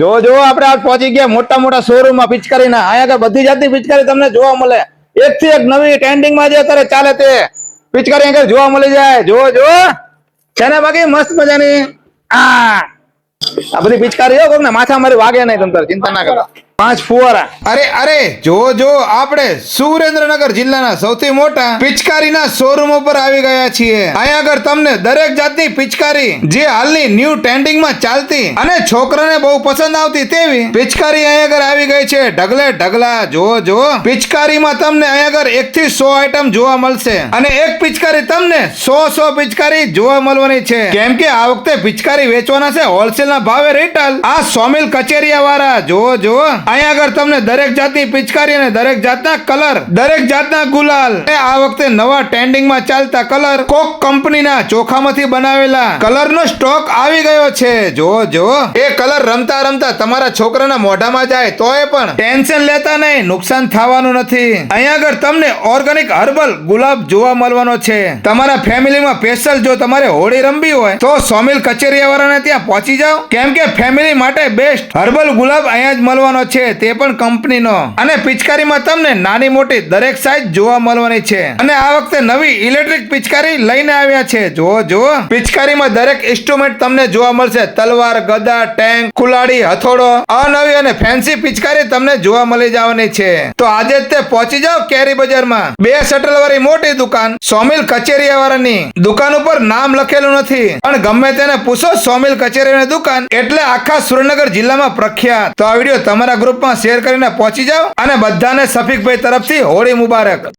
જો જો આપણે આજ પહોંચી ગયા મોટા મોટા શોરૂમ માં પિચકારી ના અહીંયા આગળ બધી જાતની પિચકારી તમને જોવા મળે એક થી એક નવી ટ્રેન્ડિંગ માં જે અત્યારે ચાલે તે પિચકારી આગળ જોવા મળી જાય જો જો છે ને બાકી મસ્ત મજાની આ બધી પિચકારી કોક ને માથા મારી વાગે નહીં તમ તારે ચિંતા ના કરો 5 ફુવારા અરે જો આપણે સુરેન્દ્રનગર જિલ્લાના સૌથી મોટા પિચકારીના શોરૂમ ઉપર આવી ગયા છીએ. અહીંયા આગળ તમને દરેક જાતની પિચકારી જે હાલની ન્યૂ ટ્રેન્ડિંગમાં ચાલતી અને છોકરાને બહુ પસંદ આવતી તેવી પિચકારી અહીંયા આગળ આવી ગઈ છે. ઢગલે ઢગલા જો પિચકારીમાં તમને અહીંયા આગળ 1 થી 100 આઈટમ જોવા મળશે અને એક પિચકારી તમને 100 પિચકારી જોવા મળવાની છે. કેમ કે આ વખતે પિચકારી વેચવાના છે હોલસેલના ભાવે રિટેલ. આ સોમિલ કચેરિયા વાળા જો અહીંયા આગળ તમને દરેક જાતની પિચકારી અને દરેક જાતના કલર, દરેક જાતના ગુલાલ, આ વખતે નવા ટ્રેન્ડિંગમાં ચાલતા કલર કોક કંપનીના ચોખામાંથી બનાવેલા કલરનો સ્ટોક આવી ગયો છે. જો એ કલર રમતા રમતા તમારા છોકરાના મોઢામાં જાય તોય પણ ટેન્શન લેતા નહીં, નુકસાન થવાનું નથી. અહીંયા આગળ તમને ઓર્ગેનિક હર્બલ ગુલાબ જોવા મળવાનો છે. તમારા ફેમિલીમાં સ્પેશિયલ જો તમારે હોળી રમવી હોય તો સોમિલ કચેરિયા વાળાને ત્યાં પહોંચી જાઓ. કેમ કે ફેમિલી માટે બેસ્ટ હર્બલ ગુલાબ અહીંયા જ મળવાનો છે, તે પણ કંપનીનો. અને પિચકારીમાં તમને નાની મોટી દરેક સાઈઝ જોવા મળવાની છે. અને આ વખતે નવી ઇલેક્ટ્રિક પિચકારી લઈને આવ્યા છે. જો પિચકારીમાં દરેક ઇન્સ્ટ્રુમેન્ટ તમને જોવા મળશે. તલવાર, ગદા, ટેન્ક, કુલાડી, હથોડો, અનવી અને ફેન્સી પિચકારી તમને જોવા મળી જવાની છે. તો આજે જ તે પહોંચી જાઓ કેરી બજારમાં. 2 શટલ વાળી મોટી દુકાન સોમિલ કચેરિયા વાળાની દુકાન ઉપર નામ લખેલું નથી, પણ ગમે તેને પૂછો સોમિલ કચેરિયાની દુકાન એટલે આખા સુરેન્દ્રનગર જિલ્લામાં પ્રખ્યાત. તો આ વિડીયો તમારા ગ્રુપમાં શેર કરીને પહોંચી જાઓ અને બધાને સફીકભાઈ તરફથી હોળી મુબારક.